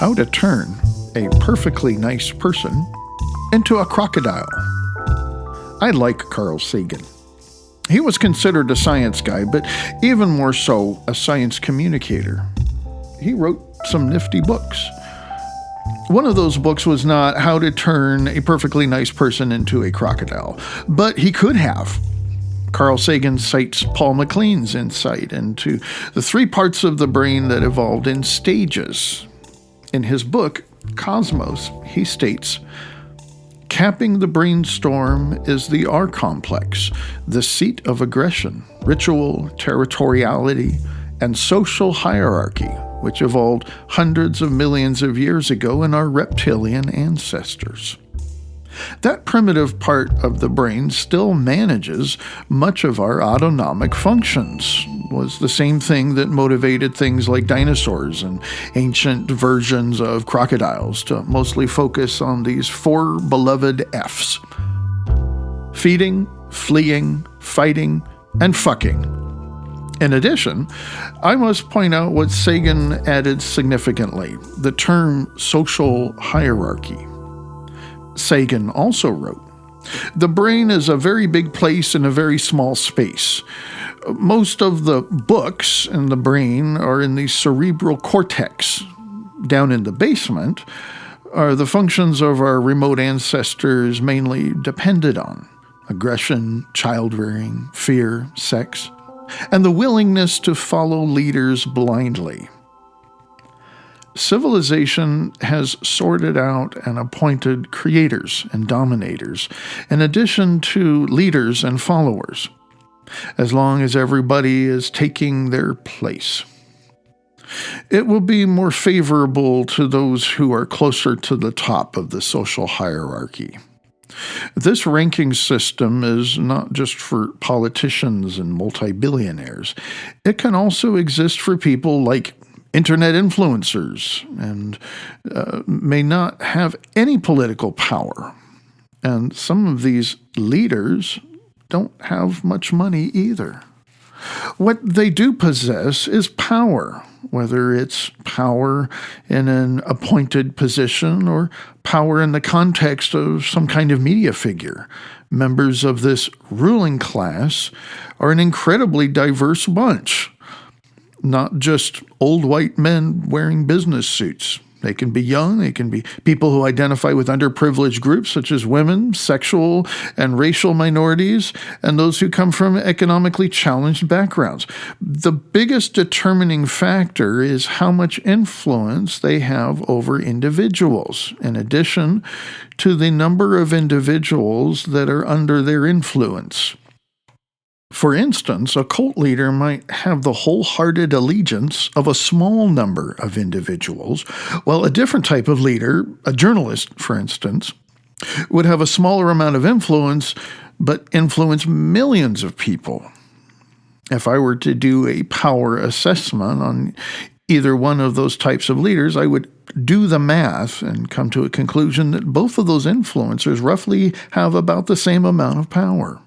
How to Turn a Perfectly Nice Person into a Crocodile. I like Carl Sagan. He was considered a science guy, but even more so, a science communicator. He wrote some nifty books. One of those books was not How to Turn a Perfectly Nice Person into a Crocodile, but he could have. Carl Sagan cites Paul MacLean's insight into the three parts of the brain that evolved in stages. In his book, Cosmos, he states, "Capping the brainstorm is the R complex, the seat of aggression, ritual, territoriality, and social hierarchy, which evolved hundreds of millions of years ago in our reptilian ancestors." That primitive part of the brain still manages much of our autonomic functions. Was the same thing that motivated things like dinosaurs and ancient versions of crocodiles to mostly focus on these four beloved F's: feeding, fleeing, fighting, and fucking. In addition, I must point out what Sagan added significantly, the term social hierarchy. Sagan also wrote, "The brain is a very big place in a very small space. Most of the books in the brain are in the cerebral cortex. Down in the basement are the functions of our remote ancestors mainly depended on: aggression, child-rearing, fear, sex, and the willingness to follow leaders blindly. Civilization has sorted out and appointed creators and dominators, in addition to leaders and followers, as long as everybody is taking their place. It will be more favorable to those who are closer to the top of the social hierarchy. This ranking system is not just for politicians and multi-billionaires. It can also exist for people like internet influencers, and may not have any political power. And some of these leaders don't have much money either. What they do possess is power, whether it's power in an appointed position or power in the context of some kind of media figure. Members of this ruling class are an incredibly diverse bunch. Not just old white men wearing business suits. They can be young, they can be people who identify with underprivileged groups such as women, sexual and racial minorities, and those who come from economically challenged backgrounds. The biggest determining factor is how much influence they have over individuals, in addition to the number of individuals that are under their influence. For instance, a cult leader might have the wholehearted allegiance of a small number of individuals, while a different type of leader, a journalist, for instance, would have a smaller amount of influence, but influence millions of people. If I were to do a power assessment on either one of those types of leaders, I would do the math and come to a conclusion that both of those influencers roughly have about the same amount of power.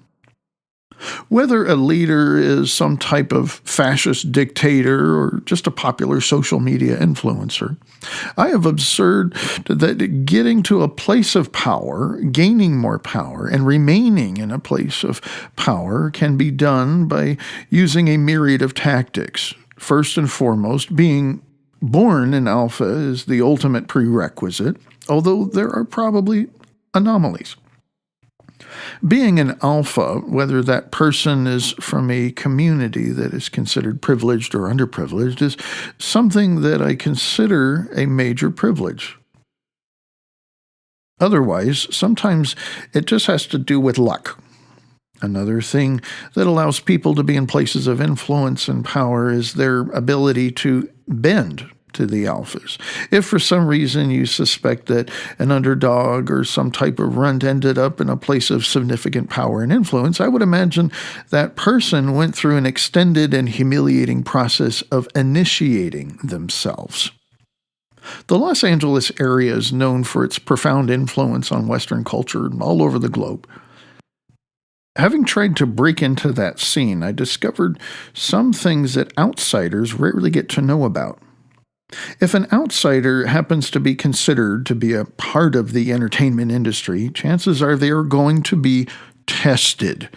Whether a leader is some type of fascist dictator or just a popular social media influencer, I have observed that getting to a place of power, gaining more power, and remaining in a place of power can be done by using a myriad of tactics. First and foremost, being born an alpha is the ultimate prerequisite, although there are probably anomalies. Being an alpha, whether that person is from a community that is considered privileged or underprivileged, is something that I consider a major privilege. Otherwise, sometimes it just has to do with luck. Another thing that allows people to be in places of influence and power is their ability to bend to the alphas. If for some reason you suspect that an underdog or some type of runt ended up in a place of significant power and influence, I would imagine that person went through an extended and humiliating process of initiating themselves. The Los Angeles area is known for its profound influence on Western culture all over the globe. Having tried to break into that scene, I discovered some things that outsiders rarely get to know about. If an outsider happens to be considered to be a part of the entertainment industry, chances are they are going to be tested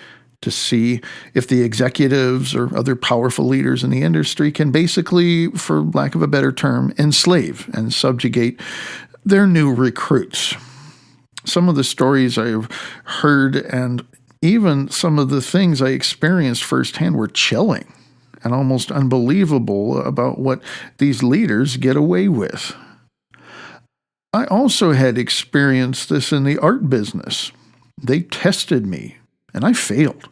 to see if the executives or other powerful leaders in the industry can basically, for lack of a better term, enslave and subjugate their new recruits. Some of the stories I've heard and even some of the things I experienced firsthand were chilling and almost unbelievable about what these leaders get away with. I also had experienced this in the art business. They tested me, and I failed.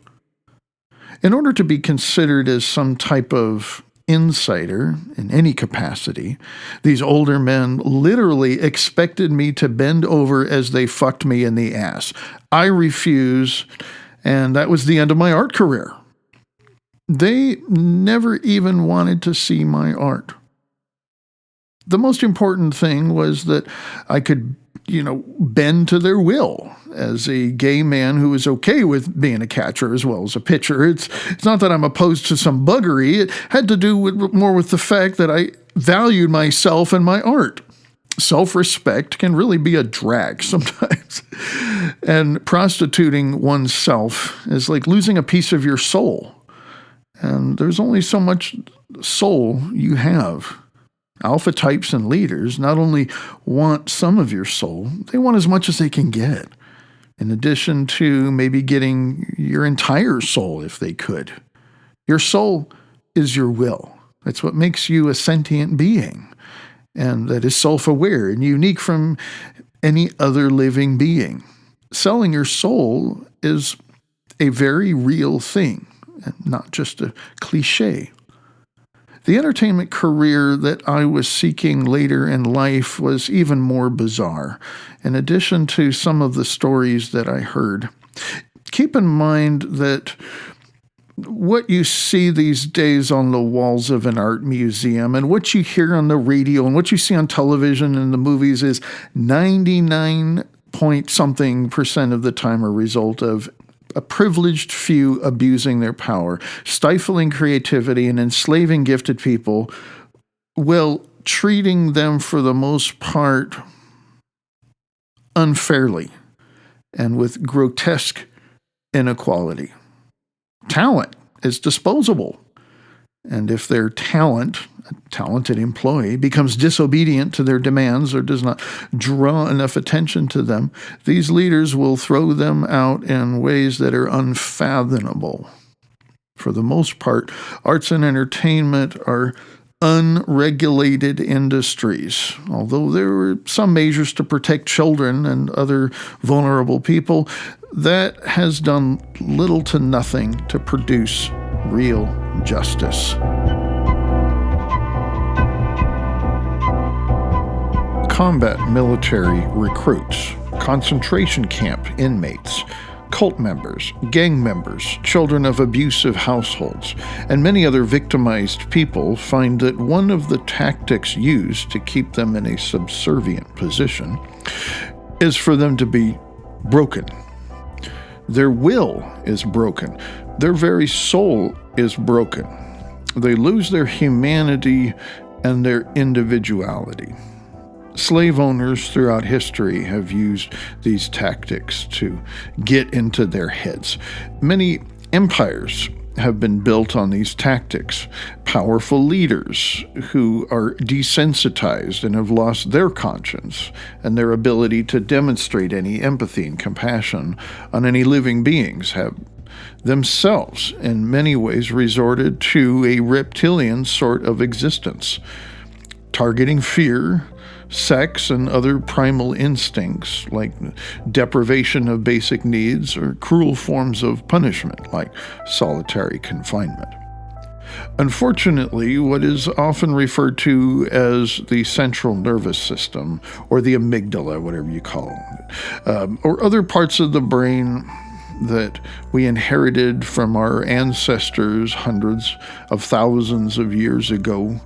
In order to be considered as some type of insider in any capacity, these older men literally expected me to bend over as they fucked me in the ass. I refused, and that was the end of my art career. They never even wanted to see my art. The most important thing was that I could, bend to their will as a gay man who was okay with being a catcher as well as a pitcher. It's not that I'm opposed to some buggery. It had to do more with the fact that I valued myself and my art. Self-respect can really be a drag sometimes. And prostituting oneself is like losing a piece of your soul. And there's only so much soul you have. Alpha types and leaders not only want some of your soul, they want as much as they can get, in addition to maybe getting your entire soul if they could. Your soul is your will. That's what makes you a sentient being, and that is self-aware and unique from any other living being. Selling your soul is a very real thing, and not just a cliche. The entertainment career that I was seeking later in life was even more bizarre, in addition to some of the stories that I heard. Keep in mind that what you see these days on the walls of an art museum and what you hear on the radio and what you see on television and the movies is 99-point-something% of the time a result of a privileged few abusing their power, stifling creativity, and enslaving gifted people, while treating them for the most part unfairly and with grotesque inequality. Talent is disposable. And if their talent, a talented employee, becomes disobedient to their demands or does not draw enough attention to them, these leaders will throw them out in ways that are unfathomable. For the most part, arts and entertainment are unregulated industries. Although there are some measures to protect children and other vulnerable people, that has done little to nothing to produce real justice. Combat military recruits, concentration camp inmates, cult members, gang members, children of abusive households, and many other victimized people find that one of the tactics used to keep them in a subservient position is for them to be broken. Their will is broken. Their very soul is broken. They lose their humanity and their individuality. Slave owners throughout history have used these tactics to get into their heads. Many empires have been built on these tactics. Powerful leaders who are desensitized and have lost their conscience and their ability to demonstrate any empathy and compassion on any living beings have themselves in many ways resorted to a reptilian sort of existence, targeting fear, sex, and other primal instincts like deprivation of basic needs or cruel forms of punishment like solitary confinement. Unfortunately, what is often referred to as the central nervous system, or the amygdala, whatever you call it, or other parts of the brain that we inherited from our ancestors hundreds of thousands of years ago,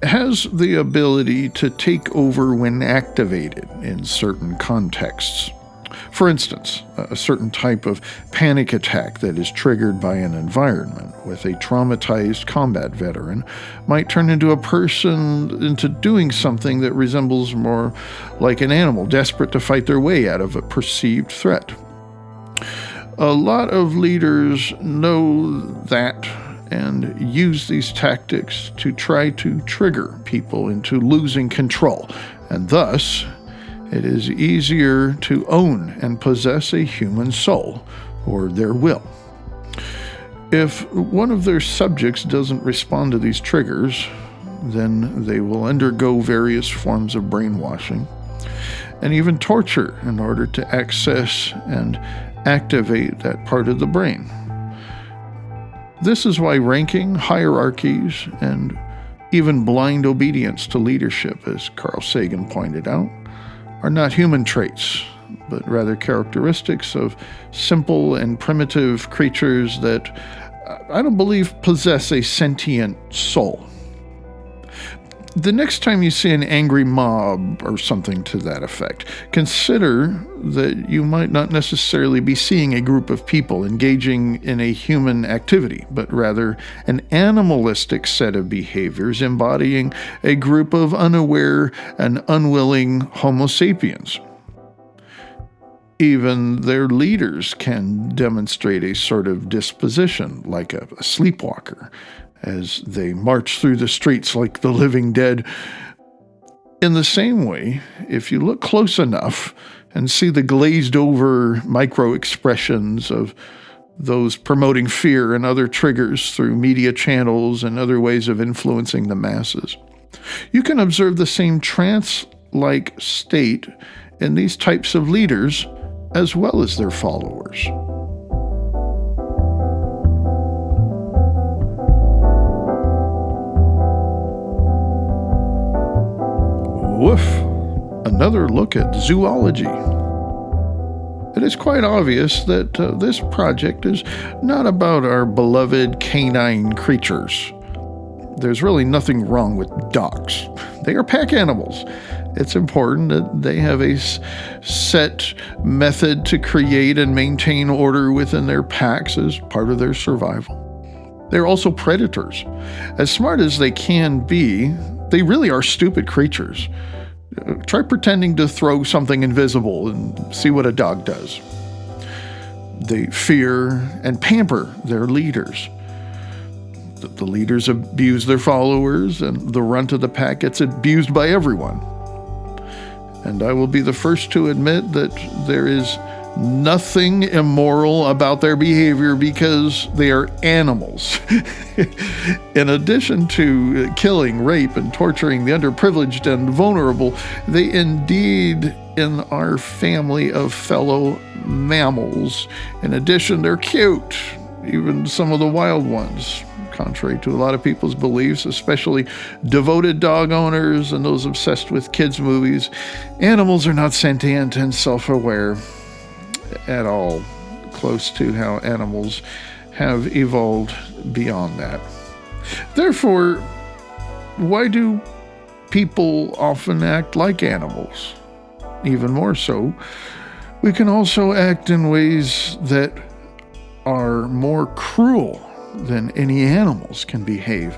has the ability to take over when activated in certain contexts. For instance, a certain type of panic attack that is triggered by an environment with a traumatized combat veteran might turn into a person into doing something that resembles more like an animal desperate to fight their way out of a perceived threat. A lot of leaders know that and use these tactics to try to trigger people into losing control, and thus it is easier to own and possess a human soul, or their will. If one of their subjects doesn't respond to these triggers, then they will undergo various forms of brainwashing and even torture in order to access and activate that part of the brain. This is why ranking, hierarchies, and even blind obedience to leadership, as Carl Sagan pointed out, are not human traits, but rather characteristics of simple and primitive creatures that I don't believe possess a sentient soul. The next time you see an angry mob or something to that effect, consider that you might not necessarily be seeing a group of people engaging in a human activity, but rather an animalistic set of behaviors embodying a group of unaware and unwilling Homo sapiens. Even their leaders can demonstrate a sort of disposition, like a sleepwalker, as they march through the streets like the living dead. In the same way, if you look close enough and see the glazed-over micro-expressions of those promoting fear and other triggers through media channels and other ways of influencing the masses, you can observe the same trance-like state in these types of leaders as well as their followers. Woof! Another look at zoology. It is quite obvious that this project is not about our beloved canine creatures. There's really nothing wrong with dogs. They are pack animals. It's important that they have a set method to create and maintain order within their packs as part of their survival. They're also predators. As smart as they can be, they really are stupid creatures. Try pretending to throw something invisible and see what a dog does. They fear and pamper their leaders. The leaders abuse their followers, and the runt of the pack gets abused by everyone. And I will be the first to admit that there is nothing immoral about their behavior because they are animals. In addition to killing, rape, and torturing the underprivileged and vulnerable, they indeed, in our family of fellow mammals, in addition, they're cute, even some of the wild ones. Contrary to a lot of people's beliefs, especially devoted dog owners and those obsessed with kids' movies, animals are not sentient and self-aware at all, close to how animals have evolved beyond that. Therefore, why do people often act like animals? Even more so, we can also act in ways that are more cruel than any animals can behave.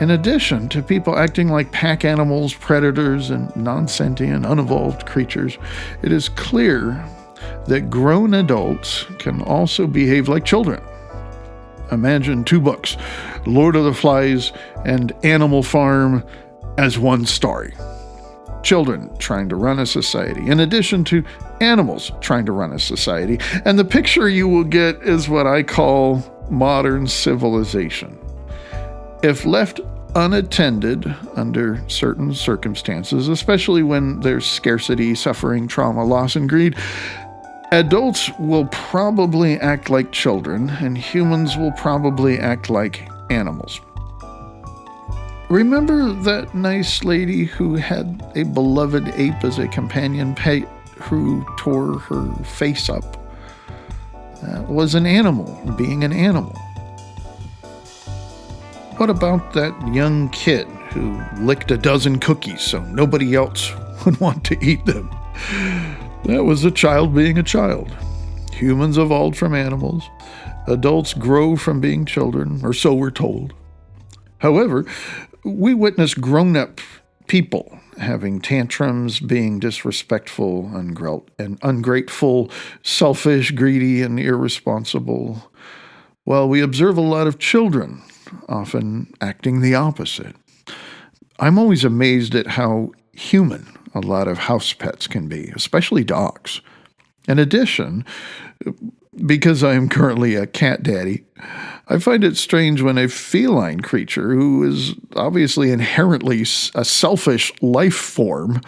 In addition to people acting like pack animals, predators, and non-sentient, unevolved creatures, it is clear that grown adults can also behave like children. Imagine two books, Lord of the Flies and Animal Farm, as one story. Children trying to run a society, in addition to animals trying to run a society. And the picture you will get is what I call modern civilization. If left unattended under certain circumstances, especially when there's scarcity, suffering, trauma, loss, and greed, adults will probably act like children, and humans will probably act like animals. Remember that nice lady who had a beloved ape as a companion pet who tore her face up? That was an animal, being an animal. What about that young kid who licked a dozen cookies so nobody else would want to eat them? That was a child being a child. Humans evolved from animals. Adults grow from being children, or so we're told. However, we witness grown-up people having tantrums, being disrespectful, and ungrateful, selfish, greedy, and irresponsible, while we observe a lot of children often acting the opposite. I'm always amazed at how human a lot of house pets can be, especially dogs. In addition, because I am currently a cat daddy, I find it strange when a feline creature, who is obviously inherently a selfish life form,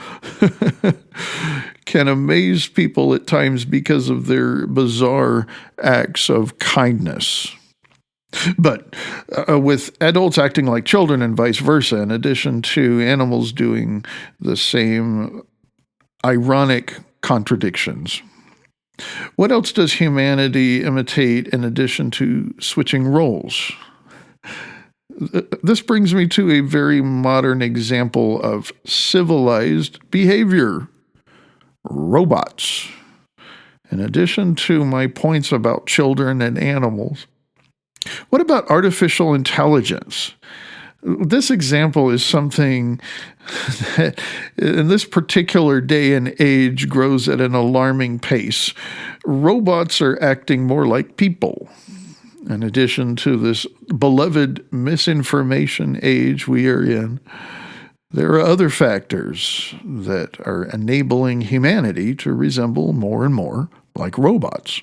can amaze people at times because of their bizarre acts of kindness. But with adults acting like children and vice versa, in addition to animals doing the same ironic contradictions. What else does humanity imitate in addition to switching roles? This brings me to a very modern example of civilized behavior: robots. In addition to my points about children and animals, what about artificial intelligence? This example is something that in this particular day and age grows at an alarming pace. Robots are acting more like people. In addition to this beloved misinformation age we are in, there are other factors that are enabling humanity to resemble more and more like robots.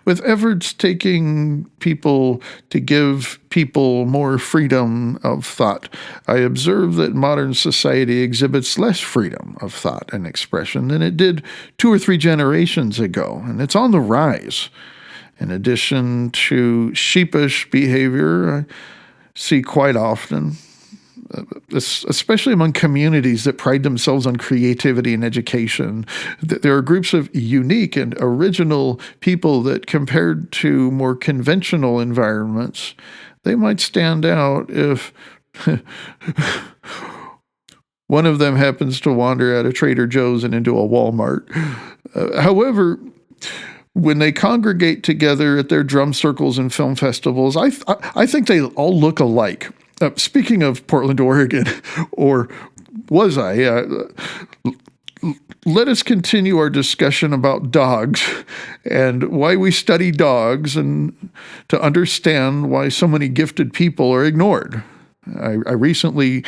With efforts taking people to give people more freedom of thought, I observe that modern society exhibits less freedom of thought and expression than it did 2 or 3 generations ago, and it's on the rise. In addition to sheepish behavior I see quite often, especially among communities that pride themselves on creativity and education. There are groups of unique and original people that, compared to more conventional environments, they might stand out if one of them happens to wander out of Trader Joe's and into a Walmart. However, when they congregate together at their drum circles and film festivals, I think they all look alike. Speaking of Portland, Oregon, or was I? Let us continue our discussion about dogs and why we study dogs, and to understand why so many gifted people are ignored. I recently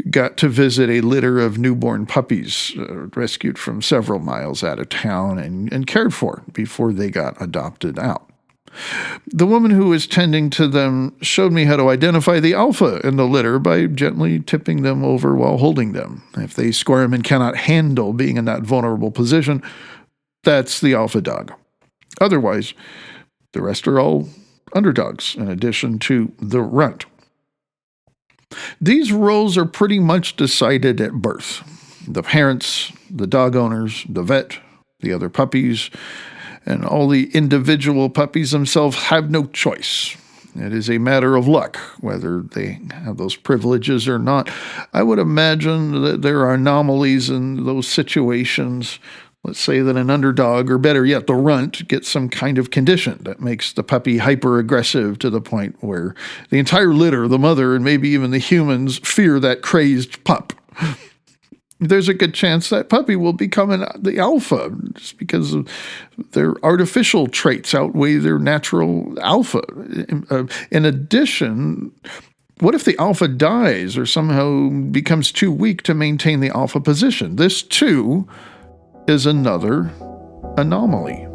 got to visit a litter of newborn puppies rescued from several miles out of town and cared for before they got adopted out. The woman who was tending to them showed me how to identify the alpha in the litter by gently tipping them over while holding them. If they squirm and cannot handle being in that vulnerable position, that's the alpha dog. Otherwise, the rest are all underdogs, in addition to the runt. These roles are pretty much decided at birth. The parents, the dog owners, the vet, the other puppies, and all the individual puppies themselves have no choice. It is a matter of luck whether they have those privileges or not. I would imagine that there are anomalies in those situations. Let's say that an underdog, or better yet, the runt, gets some kind of condition that makes the puppy hyper-aggressive to the point where the entire litter, the mother, and maybe even the humans fear that crazed pup. There's a good chance that puppy will become the alpha just because of their artificial traits outweigh their natural alpha. In addition, what if the alpha dies or somehow becomes too weak to maintain the alpha position? This, too, is another anomaly.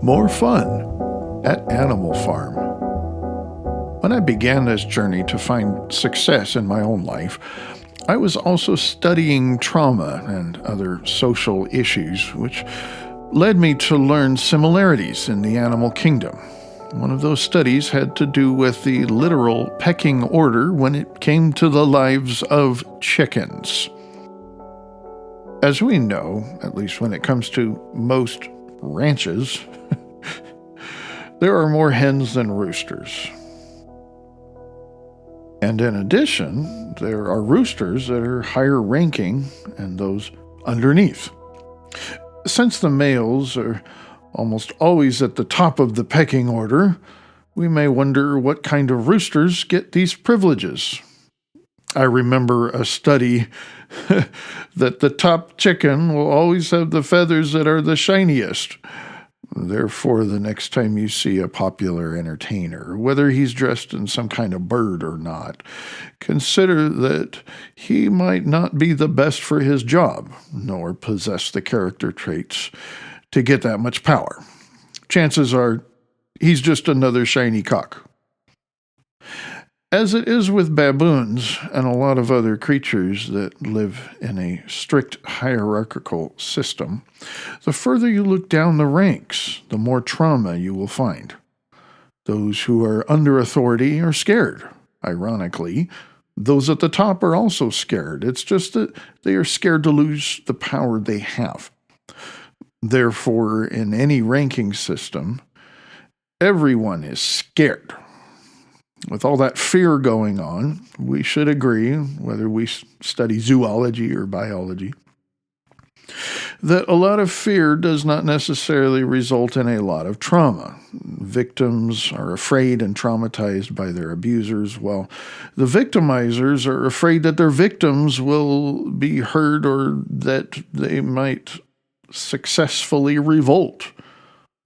More fun at Animal Farm. When I began this journey to find success in my own life, I was also studying trauma and other social issues, which led me to learn similarities in the animal kingdom. One of those studies had to do with the literal pecking order when it came to the lives of chickens. As we know, at least when it comes to most ranches, there are more hens than roosters. And in addition, there are roosters that are higher ranking and those underneath. Since the males are almost always at the top of the pecking order, we may wonder what kind of roosters get these privileges. I remember a study that the top chicken will always have the feathers that are the shiniest. Therefore, the next time you see a popular entertainer, whether he's dressed in some kind of bird or not, consider that he might not be the best for his job, nor possess the character traits to get that much power. Chances are he's just another shiny cock. As it is with baboons and a lot of other creatures that live in a strict hierarchical system, the further you look down the ranks, the more trauma you will find. Those who are under authority are scared. Ironically, those at the top are also scared. It's just that they are scared to lose the power they have. Therefore, in any ranking system, everyone is scared. With all that fear going on, we should agree, whether we study zoology or biology, that a lot of fear does not necessarily result in a lot of trauma. Victims are afraid and traumatized by their abusers, while the victimizers are afraid that their victims will be hurt or that they might successfully revolt.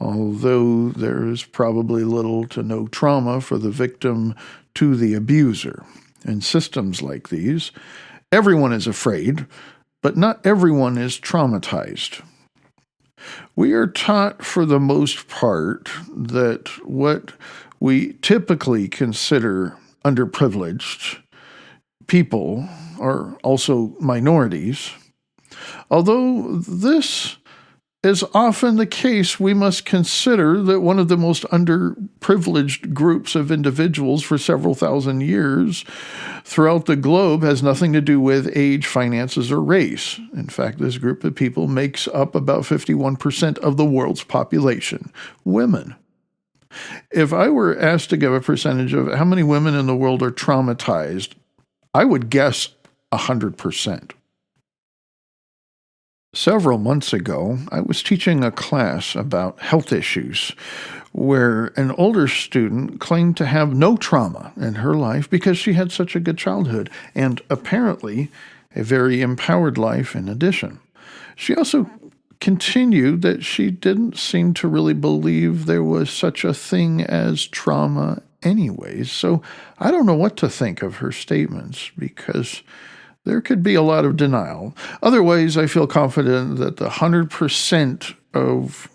Although there is probably little to no trauma for the victim to the abuser. In systems like these, everyone is afraid, but not everyone is traumatized. We are taught for the most part that what we typically consider underprivileged people are also minorities. Although this is often the case, we must consider that one of the most underprivileged groups of individuals for several thousand years throughout the globe has nothing to do with age, finances, or race. In fact, this group of people makes up about 51% of the world's population, women. If I were asked to give a percentage of how many women in the world are traumatized, I would guess 100%. Several months ago, I was teaching a class about health issues where an older student claimed to have no trauma in her life because she had such a good childhood and apparently a very empowered life in addition. She also continued that she didn't seem to really believe there was such a thing as trauma anyways. So I don't know what to think of her statements because there could be a lot of denial. Otherwise, I feel confident that the 100% of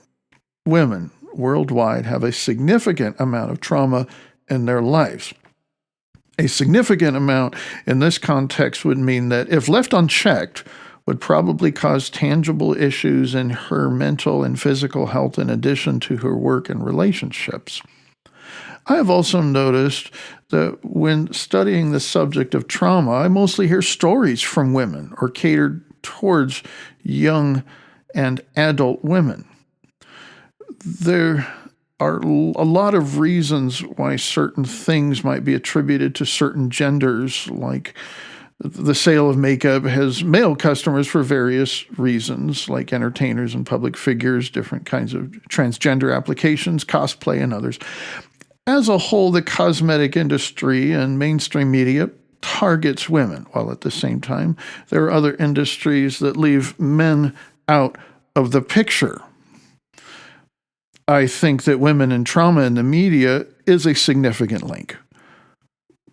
women worldwide have a significant amount of trauma in their lives. A significant amount in this context would mean that if left unchecked, would probably cause tangible issues in her mental and physical health in addition to her work and relationships. I have also noticed that when studying the subject of trauma, I mostly hear stories from women or catered towards young and adult women. There are a lot of reasons why certain things might be attributed to certain genders, like the sale of makeup has male customers for various reasons, like entertainers and public figures, different kinds of transgender applications, cosplay, and others. As a whole, the cosmetic industry and mainstream media targets women, while at the same time, there are other industries that leave men out of the picture. I think that women and trauma in the media is a significant link.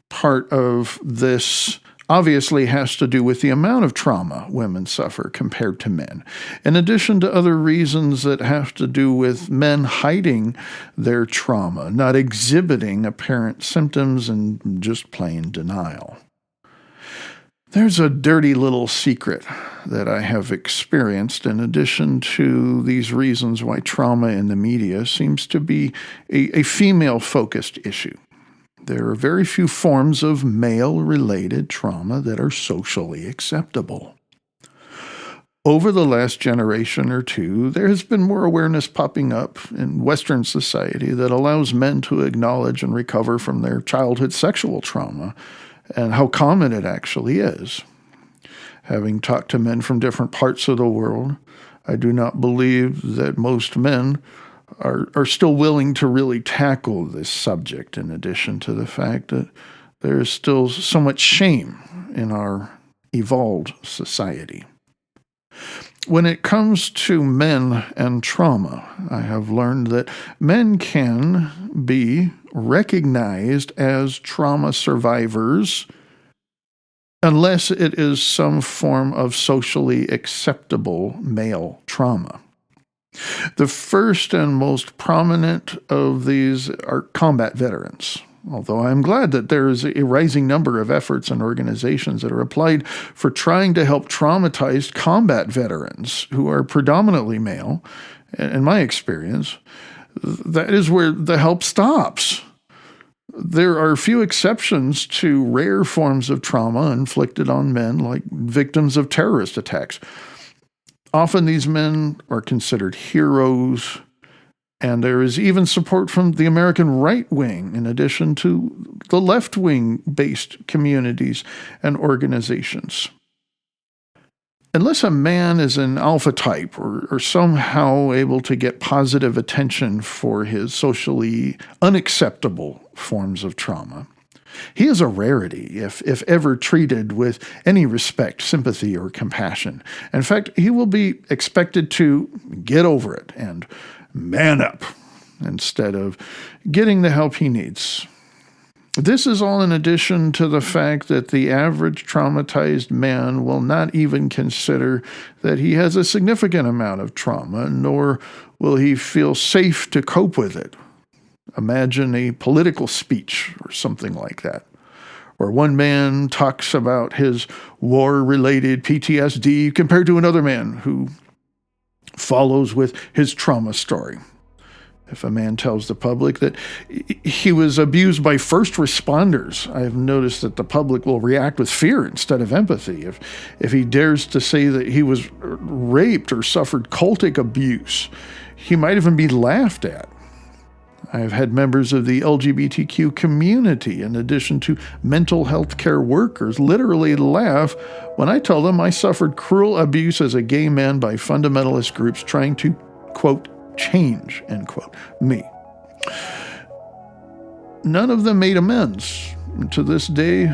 Part of this obviously has to do with the amount of trauma women suffer compared to men, in addition to other reasons that have to do with men hiding their trauma, not exhibiting apparent symptoms, and just plain denial. There's a dirty little secret that I have experienced in addition to these reasons why trauma in the media seems to be a female-focused issue. There are very few forms of male-related trauma that are socially acceptable. Over the last generation or two, there has been more awareness popping up in Western society that allows men to acknowledge and recover from their childhood sexual trauma, and how common it actually is. Having talked to men from different parts of the world, I do not believe that most men are still willing to really tackle this subject, in addition to the fact that there is still so much shame in our evolved society. When it comes to men and trauma, I have learned that men can be recognized as trauma survivors unless it is some form of socially acceptable male trauma. The first and most prominent of these are combat veterans. Although I'm glad that there is a rising number of efforts and organizations that are applied for trying to help traumatized combat veterans who are predominantly male, in my experience, that is where the help stops. There are few exceptions to rare forms of trauma inflicted on men, like victims of terrorist attacks. Often these men are considered heroes, and there is even support from the American right wing, in addition to the left wing based communities and organizations. Unless a man is an alpha type or somehow able to get positive attention for his socially unacceptable forms of trauma, he is a rarity if ever treated with any respect, sympathy, or compassion. In fact, he will be expected to get over it and man up instead of getting the help he needs. This is all in addition to the fact that the average traumatized man will not even consider that he has a significant amount of trauma, nor will he feel safe to cope with it. Imagine a political speech or something like that, where one man talks about his war-related PTSD compared to another man who follows with his trauma story. If a man tells the public that he was abused by first responders, I have noticed that the public will react with fear instead of empathy. If he dares to say that he was raped or suffered cultic abuse, he might even be laughed at. I have had members of the LGBTQ community, in addition to mental health care workers, literally laugh when I tell them I suffered cruel abuse as a gay man by fundamentalist groups trying to, quote, change, end quote, me. None of them made amends. To this day,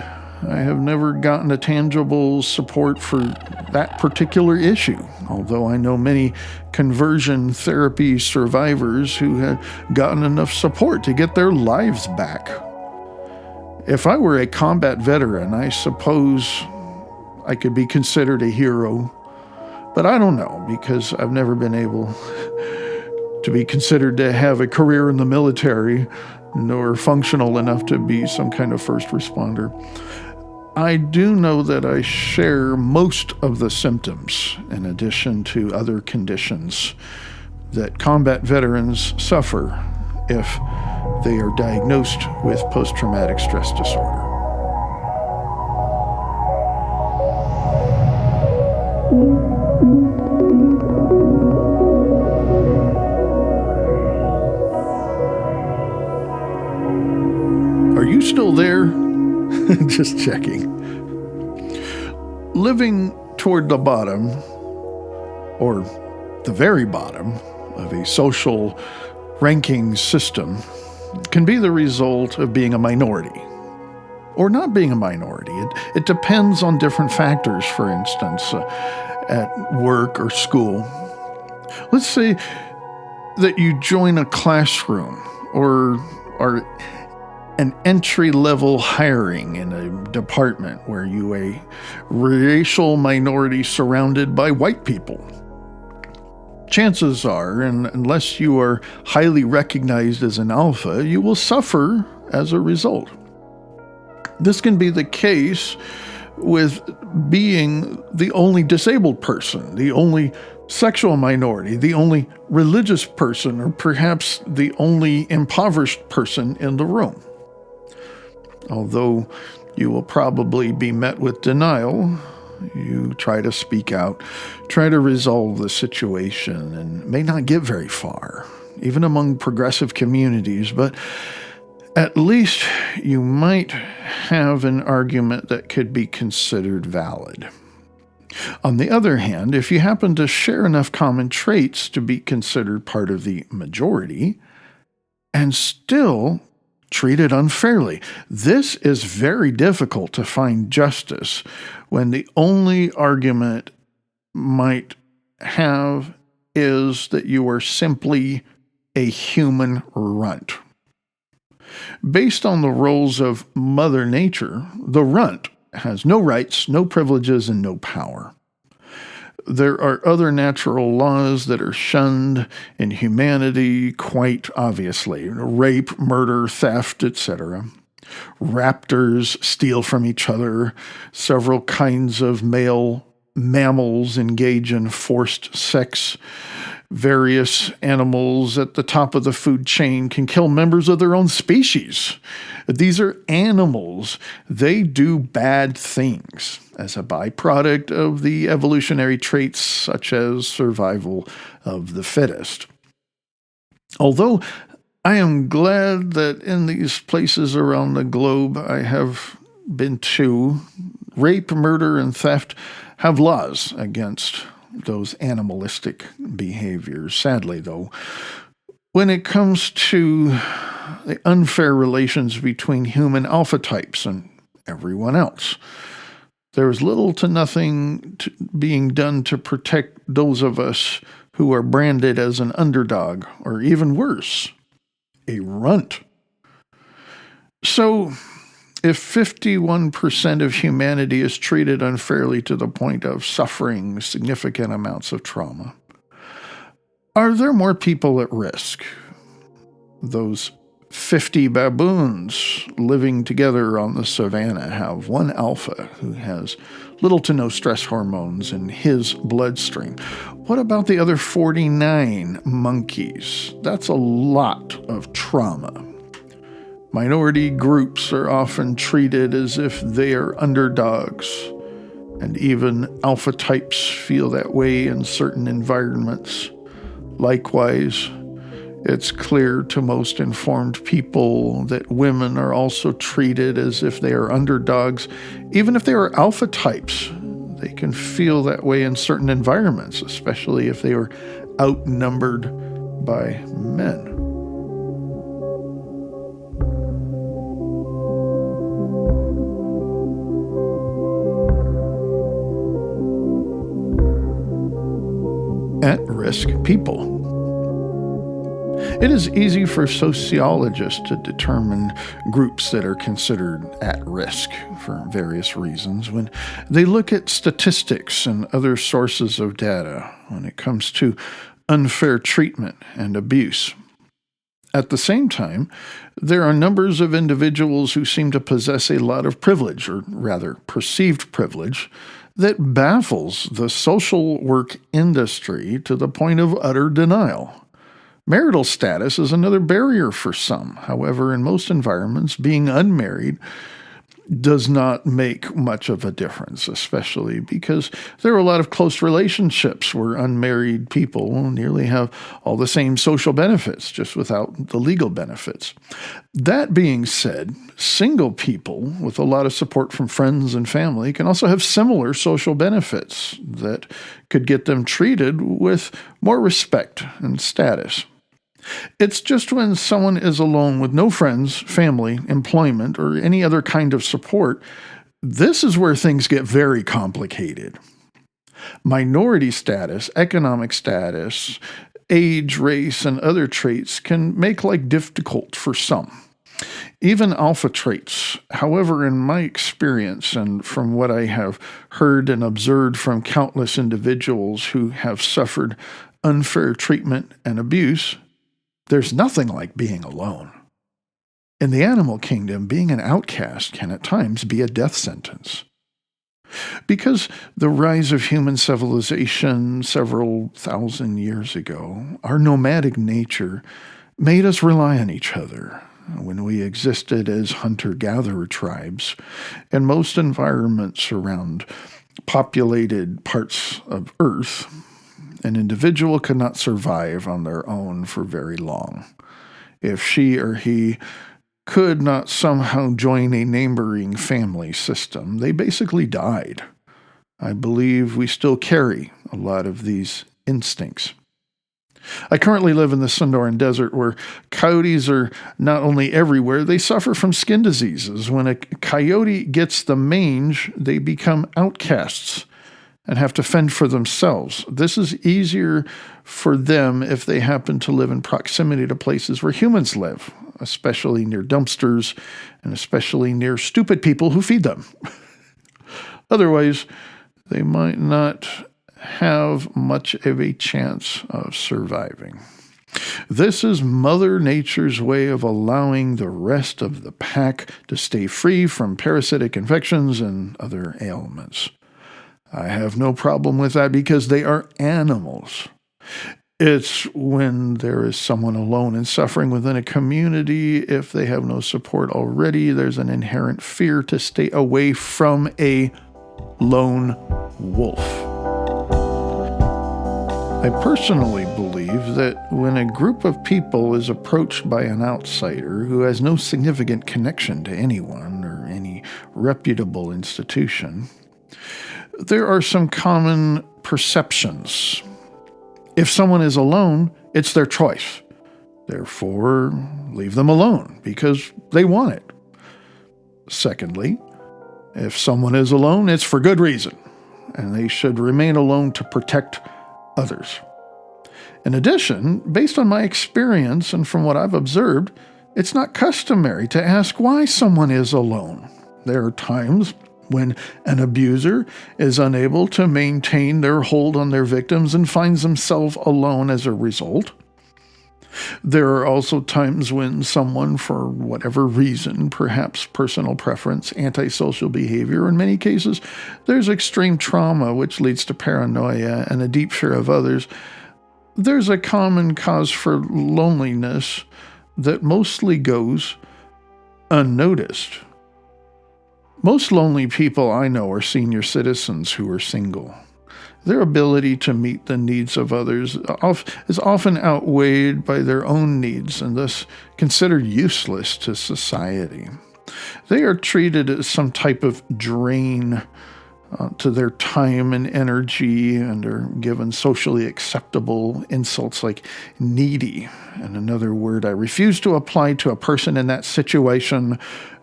I have never gotten a tangible support for that particular issue, although I know many conversion therapy survivors who have gotten enough support to get their lives back. If I were a combat veteran, I suppose I could be considered a hero, but I don't know, because I've never been able to be considered to have a career in the military, nor functional enough to be some kind of first responder. I do know that I share most of the symptoms, in addition to other conditions, that combat veterans suffer if they are diagnosed with post-traumatic stress disorder. Are you still there? Just checking. Living toward the bottom, or the very bottom, of a social ranking system can be the result of being a minority, or not being a minority. It depends on different factors, for instance, at work or school. Let's say that you join a classroom or are an entry-level hiring in a department where you are a racial minority surrounded by white people. Chances are, and unless you are highly recognized as an alpha, you will suffer as a result. This can be the case with being the only disabled person, the only sexual minority, the only religious person, or perhaps the only impoverished person in the room. Although you will probably be met with denial, you try to speak out, try to resolve the situation, and may not get very far, even among progressive communities. But At least you might have an argument that could be considered valid. On the other hand, if you happen to share enough common traits to be considered part of the majority and still treated unfairly, this is very difficult to find justice when the only argument might have is that you are simply a human runt. Based on the rules of Mother Nature, the runt has no rights, no privileges, and no power. There are other natural laws that are shunned in humanity quite obviously. Rape, murder, theft, etc. Raptors steal from each other. Several kinds of male mammals engage in forced sex. Various animals at the top of the food chain can kill members of their own species. These are animals. They do bad things as a byproduct of the evolutionary traits such as survival of the fittest. Although I am glad that in these places around the globe I have been to, rape, murder, and theft have laws against those animalistic behaviors. Sadly, though, when it comes to the unfair relations between human alpha types and everyone else, there is little to nothing being done to protect those of us who are branded as an underdog, or even worse, a runt. So, if 51% of humanity is treated unfairly to the point of suffering significant amounts of trauma, are there more people at risk? Those 50 baboons living together on the savannah have one alpha who has little to no stress hormones in his bloodstream. What about the other 49 monkeys? That's a lot of trauma. Minority groups are often treated as if they are underdogs, and even alpha types feel that way in certain environments. Likewise, it's clear to most informed people that women are also treated as if they are underdogs. Even if they are alpha types, they can feel that way in certain environments, especially if they are outnumbered by men. At-risk people. It is easy for sociologists to determine groups that are considered at risk for various reasons when they look at statistics and other sources of data when it comes to unfair treatment and abuse. At the same time, there are numbers of individuals who seem to possess a lot of privilege, or rather perceived privilege, that baffles the social work industry to the point of utter denial. Marital status is another barrier for some. However, in most environments, being unmarried does not make much of a difference, especially because there are a lot of close relationships where unmarried people nearly have all the same social benefits, just without the legal benefits. That being said, single people with a lot of support from friends and family can also have similar social benefits that could get them treated with more respect and status. It's just when someone is alone with no friends, family, employment, or any other kind of support, this is where things get very complicated. Minority status, economic status, age, race, and other traits can make life difficult for some. Even alpha traits. However, in my experience and from what I have heard and observed from countless individuals who have suffered unfair treatment and abuse, there's nothing like being alone. In the animal kingdom, being an outcast can at times be a death sentence. Because the rise of human civilization several thousand years ago, our nomadic nature made us rely on each other. When we existed as hunter-gatherer tribes, in most environments around populated parts of Earth, an individual could not survive on their own for very long. If she or he could not somehow join a neighboring family system, they basically died. I believe we still carry a lot of these instincts. I currently live in the Sundaran Desert, where coyotes are not only everywhere, they suffer from skin diseases. When a coyote gets the mange, they become outcasts and have to fend for themselves. This is easier for them if they happen to live in proximity to places where humans live, especially near dumpsters and especially near stupid people who feed them. Otherwise, they might not have much of a chance of surviving. This is Mother Nature's way of allowing the rest of the pack to stay free from parasitic infections and other ailments. I have no problem with that because they are animals. It's when there is someone alone and suffering within a community, if they have no support already, there's an inherent fear to stay away from a lone wolf. I personally believe that when a group of people is approached by an outsider who has no significant connection to anyone or any reputable institution, there are some common perceptions. If someone is alone, it's their choice. Therefore, leave them alone because they want it. Secondly, if someone is alone, it's for good reason, and they should remain alone to protect others. In addition, based on my experience and from what I've observed, it's not customary to ask why someone is alone. There are times when an abuser is unable to maintain their hold on their victims and finds themselves alone as a result. There are also times when someone, for whatever reason, perhaps personal preference, antisocial behavior, in many cases, there's extreme trauma which leads to paranoia and a deep fear of others. There's a common cause for loneliness that mostly goes unnoticed. Most lonely people I know are senior citizens who are single. Their ability to meet the needs of others is often outweighed by their own needs and thus considered useless to society. They are treated as some type of drain to their time and energy and are given socially acceptable insults like needy. And another word I refuse to apply to a person in that situation,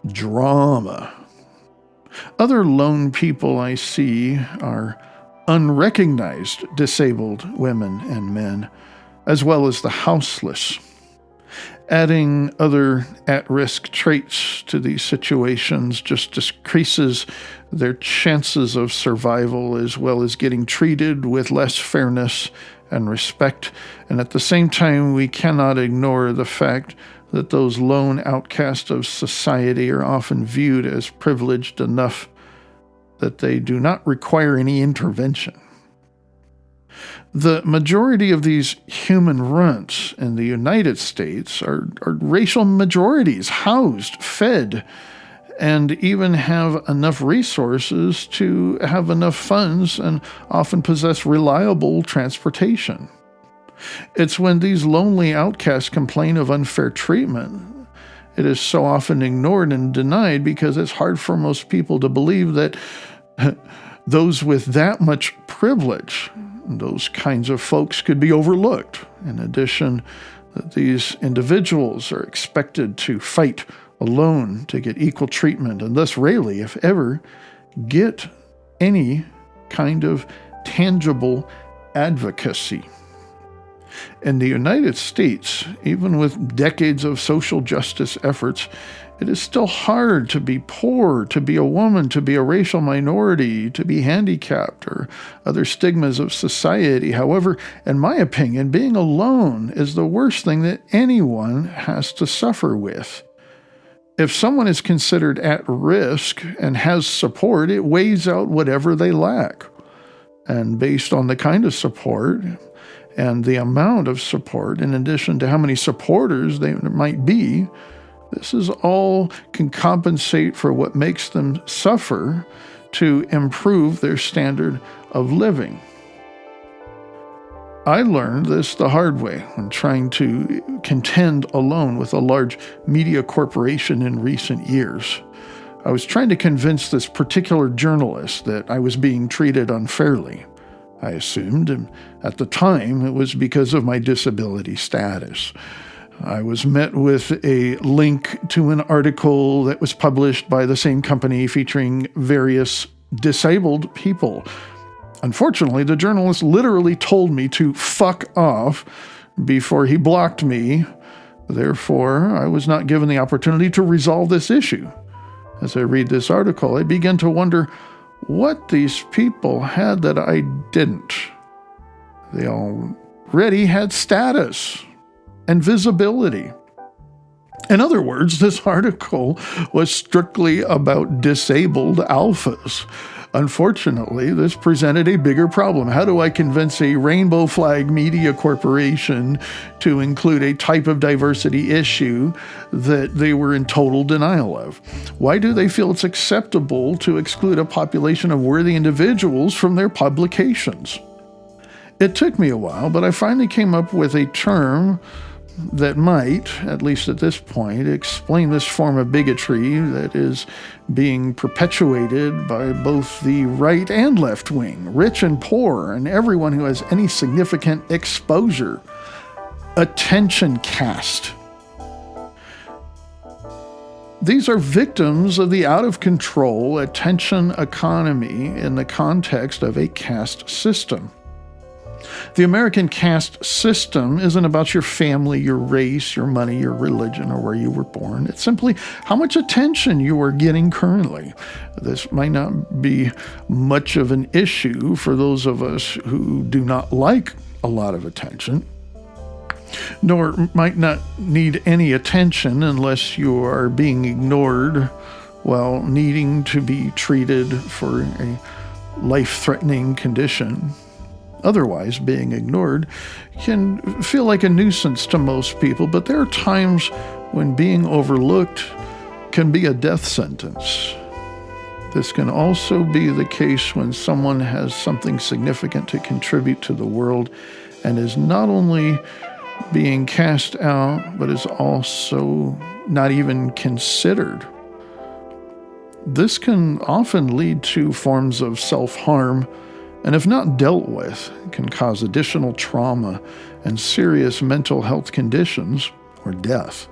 drama. Other lone people I see are unrecognized disabled women and men, as well as the houseless. Adding other at-risk traits to these situations just decreases their chances of survival, as well as getting treated with less fairness and respect. And at the same time, we cannot ignore the fact that those lone outcasts of society are often viewed as privileged enough that they do not require any intervention. The majority of these human runts in the United States are racial majorities, housed, fed, and even have enough resources to have enough funds and often possess reliable transportation. It's when these lonely outcasts complain of unfair treatment, it is so often ignored and denied because it's hard for most people to believe that those with that much privilege, those kinds of folks, could be overlooked. In addition, that these individuals are expected to fight alone to get equal treatment and thus rarely, if ever, get any kind of tangible advocacy. In the United States, even with decades of social justice efforts, it is still hard to be poor, to be a woman, to be a racial minority, to be handicapped, or other stigmas of society. However, in my opinion, being alone is the worst thing that anyone has to suffer with. If someone is considered at risk and has support, it weighs out whatever they lack. And based on the kind of support and the amount of support, in addition to how many supporters there might be, this is all can compensate for what makes them suffer to improve their standard of living. I learned this the hard way when trying to contend alone with a large media corporation in recent years. I was trying to convince this particular journalist that I was being treated unfairly. I assumed, and at the time, it was because of my disability status. I was met with a link to an article that was published by the same company featuring various disabled people. Unfortunately, the journalist literally told me to fuck off before he blocked me. Therefore, I was not given the opportunity to resolve this issue. As I read this article, I begin to wonder what these people had that I didn't. They already had status and visibility. In other words, this article was strictly about disabled alphas. Unfortunately, this presented a bigger problem. How do I convince a rainbow flag media corporation to include a type of diversity issue that they were in total denial of? Why do they feel it's acceptable to exclude a population of worthy individuals from their publications? It took me a while, but I finally came up with a term that might, at least at this point, explain this form of bigotry that is being perpetuated by both the right and left wing, rich and poor, and everyone who has any significant exposure. Attention caste. These are victims of the out-of-control attention economy in the context of a caste system. The American caste system isn't about your family, your race, your money, your religion, or where you were born. It's simply how much attention you are getting currently. This might not be much of an issue for those of us who do not like a lot of attention, nor might not need any attention unless you are being ignored while needing to be treated for a life-threatening condition. Otherwise, being ignored can feel like a nuisance to most people, but there are times when being overlooked can be a death sentence. This can also be the case when someone has something significant to contribute to the world and is not only being cast out, but is also not even considered. This can often lead to forms of self-harm, and if not dealt with, can cause additional trauma and serious mental health conditions or death.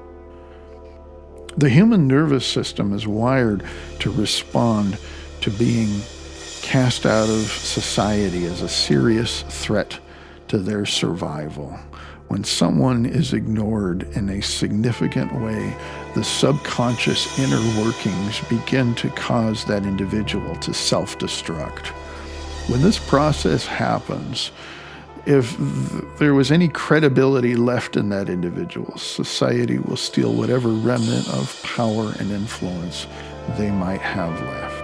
The human nervous system is wired to respond to being cast out of society as a serious threat to their survival. When someone is ignored in a significant way, the subconscious inner workings begin to cause that individual to self-destruct. When this process happens, if there was any credibility left in that individual, society will steal whatever remnant of power and influence they might have left.